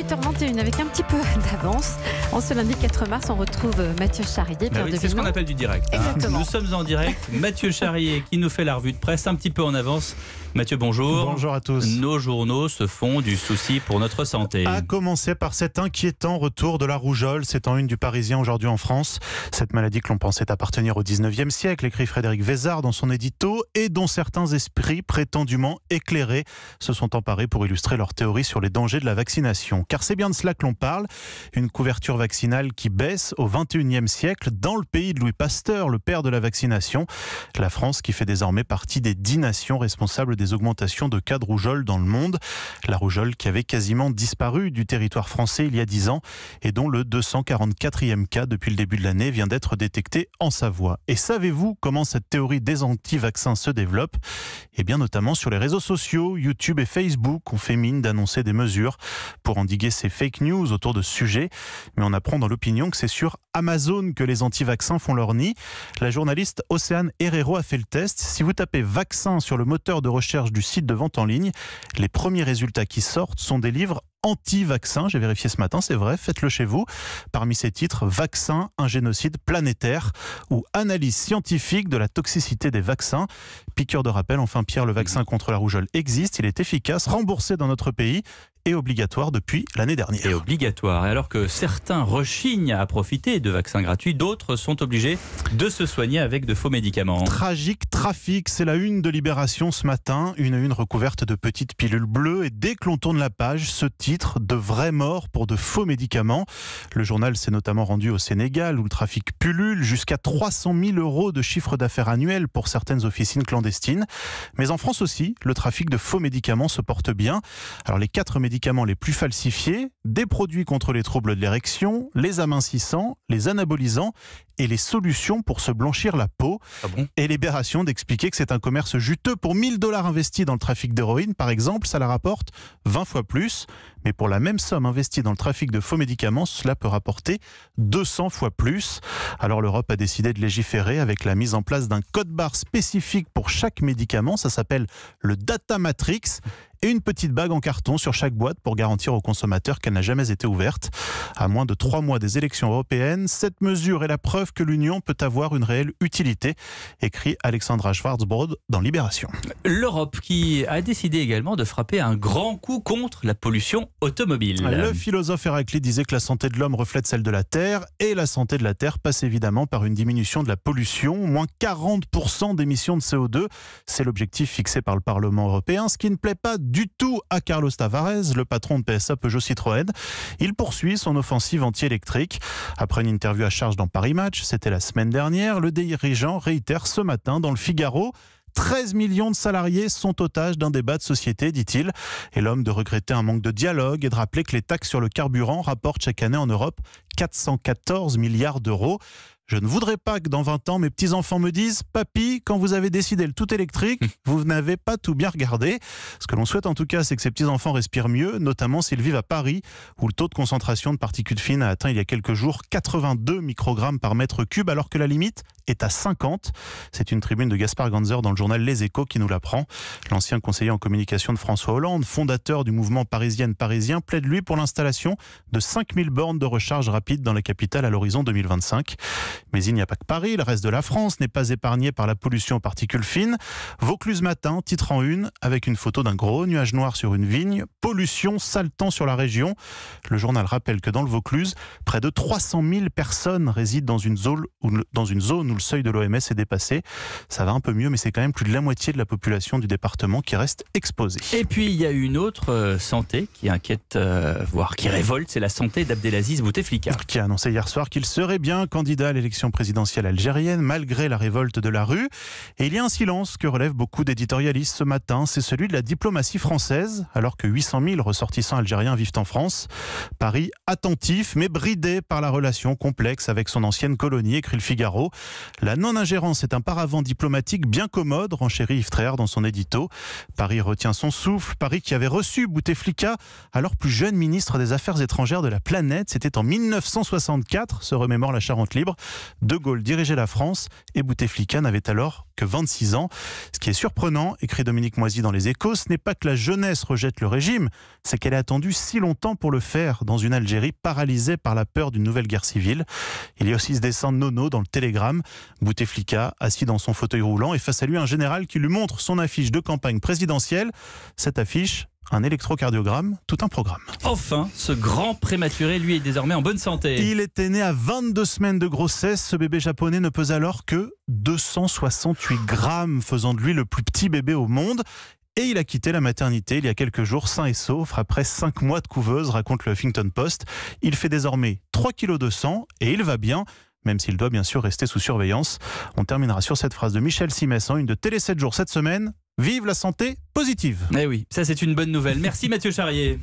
7h21 avec un petit peu d'avance. En ce lundi 4 mars, on retrouve Mathieu Charrier, Pierre Devilliers. C'est ce qu'on appelle du direct. Exactement. Nous sommes en direct. Mathieu Charrier qui nous fait la revue de presse un petit peu en avance. Mathieu, bonjour. Bonjour à tous. Nos journaux se font du souci pour notre santé. À commencer par cet inquiétant retour de la rougeole. C'est en une du Parisien aujourd'hui en France. Cette maladie que l'on pensait appartenir au 19e siècle, écrit Frédéric Vézard dans son édito, et dont certains esprits prétendument éclairés se sont emparés pour illustrer leur théorie sur les dangers de la vaccination. Car c'est bien de cela que l'on parle. Une couverture vaccinale qui baisse au 21e siècle dans le pays de Louis Pasteur, le père de la vaccination. La France qui fait désormais partie des 10 nations responsables des augmentations de cas de rougeole dans le monde. La rougeole qui avait quasiment disparu du territoire français il y a 10 ans et dont le 244e cas depuis le début de l'année vient d'être détecté en Savoie. Et savez-vous comment cette théorie des anti-vaccins se développe ? Eh bien notamment sur les réseaux sociaux, YouTube et Facebook ont fait mine d'annoncer des mesures pour endiguer ces fake news autour de ce sujet. Mais on apprend dans l'opinion que c'est sur Amazon que les anti-vaccins font leur nid. La journaliste Océane Herrero a fait le test. Si vous tapez vaccin sur le moteur de recherche du site de vente en ligne, les premiers résultats qui sortent sont des livres anti-vaccins. J'ai vérifié ce matin, c'est vrai, faites-le chez vous. Parmi ces titres, Vaccin, un génocide planétaire ou Analyse scientifique de la toxicité des vaccins. Piqûre de rappel, enfin Pierre, le vaccin contre la rougeole existe, il est efficace, remboursé dans notre pays et obligatoire depuis l'année dernière. Et obligatoire. Et alors que certains rechignent à profiter de vaccins gratuits, d'autres sont obligés de se soigner avec de faux médicaments. Tragique trafic, c'est la une de Libération ce matin. Une recouverte de petites pilules bleues. Et dès que l'on tourne la page, ce titre, de vraies morts pour de faux médicaments. Le journal s'est notamment rendu au Sénégal où le trafic pullule, jusqu'à 300 000 € de chiffre d'affaires annuel pour certaines officines clandestines. Mais en France aussi, le trafic de faux médicaments se porte bien. Alors les 4 médicaments les plus falsifiés, des produits contre les troubles de l'érection, les amincissants, les anabolisants et les solutions pour se blanchir la peau. Ah bon ? Et Libération d'expliquer que c'est un commerce juteux. Pour 1 000 $ investis dans le trafic d'héroïne, par exemple, ça la rapporte 20 fois plus. Mais pour la même somme investie dans le trafic de faux médicaments, cela peut rapporter 200 fois plus. Alors l'Europe a décidé de légiférer avec la mise en place d'un code-barre spécifique pour chaque médicament. Ça s'appelle le Data Matrix. Et une petite bague en carton sur chaque boîte pour garantir aux consommateurs qu'elle n'a jamais été ouverte. À moins de 3 mois des élections européennes, cette mesure est la preuve que l'Union peut avoir une réelle utilité, écrit Alexandra Schwarzbrod dans Libération. L'Europe qui a décidé également de frapper un grand coup contre la pollution automobile. Le philosophe Héraclite disait que la santé de l'homme reflète celle de la Terre, et la santé de la Terre passe évidemment par une diminution de la pollution, moins 40% d'émissions de CO2. C'est l'objectif fixé par le Parlement européen, ce qui ne plaît pas du tout à Carlos Tavares, le patron de PSA Peugeot Citroën. Il poursuit son offensive anti-électrique. Après une interview à charge dans Paris Match, c'était la semaine dernière, le dirigeant réitère ce matin dans le Figaro: 13 millions de salariés sont otages d'un débat de société, dit-il. Et l'homme de regretter un manque de dialogue et de rappeler que les taxes sur le carburant rapportent chaque année en Europe 414 milliards d'euros. Je ne voudrais pas que dans 20 ans, mes petits-enfants me disent « Papy, quand vous avez décidé le tout électrique, vous n'avez pas tout bien regardé ». Ce que l'on souhaite en tout cas, c'est que ces petits-enfants respirent mieux, notamment s'ils vivent à Paris, où le taux de concentration de particules fines a atteint il y a quelques jours 82 microgrammes par mètre cube, alors que la limite est à 50. C'est une tribune de Gaspard Ganzer dans le journal Les Échos qui nous l'apprend. L'ancien conseiller en communication de François Hollande, fondateur du mouvement Parisienne Parisien, plaide lui pour l'installation de 5000 bornes de recharge rapide dans la capitale à l'horizon 2025. Mais il n'y a pas que Paris, le reste de la France n'est pas épargné par la pollution aux particules fines. Vaucluse Matin titre en une avec une photo d'un gros nuage noir sur une vigne. Pollution, sale temps sur la région. Le journal rappelle que dans le Vaucluse, près de 300 000 personnes résident dans une zone où le seuil de l'OMS est dépassé. Ça va un peu mieux, mais c'est quand même plus de la moitié de la population du département qui reste exposée. Et puis il y a une autre santé qui inquiète, voire qui révolte, c'est la santé d'Abdelaziz Bouteflika, qui a annoncé hier soir qu'il serait bien candidat à l'élection présidentielle algérienne malgré la révolte de la rue. Et il y a un silence que relèvent beaucoup d'éditorialistes ce matin, c'est celui de la diplomatie française, alors que 800 000 ressortissants algériens vivent en France. Paris attentif mais bridé par la relation complexe avec son ancienne colonie, écrit le Figaro. La non-ingérence est un paravent diplomatique bien commode, renchérit Yves Tréhard dans son édito. Paris retient son souffle, Paris qui avait reçu Bouteflika, alors plus jeune ministre des Affaires étrangères de la planète, c'était en 1964, se remémore la Charente Libre. De Gaulle dirigeait la France et Bouteflika n'avait alors que 26 ans. Ce qui est surprenant, écrit Dominique Moisy dans Les Échos, ce n'est pas que la jeunesse rejette le régime, c'est qu'elle a attendu si longtemps pour le faire dans une Algérie paralysée par la peur d'une nouvelle guerre civile. Il y a aussi ce dessin de Nono dans le Télégramme. Bouteflika, assis dans son fauteuil roulant, et face à lui un général qui lui montre son affiche de campagne présidentielle. Cette affiche, un électrocardiogramme, tout un programme. Enfin, ce grand prématuré, lui, est désormais en bonne santé. Il était né à 22 semaines de grossesse. Ce bébé japonais ne pèse alors que 268 grammes, faisant de lui le plus petit bébé au monde. Et il a quitté la maternité il y a quelques jours, sain et sauf, après 5 mois de couveuse, raconte le Huffington Post. Il fait désormais 3,2 kg et il va bien, même s'il doit bien sûr rester sous surveillance. On terminera sur cette phrase de Michel Simès en une de Télé 7 jours cette semaine. Vive la santé positive. Eh oui, ça c'est une bonne nouvelle. Merci Mathieu Charrier.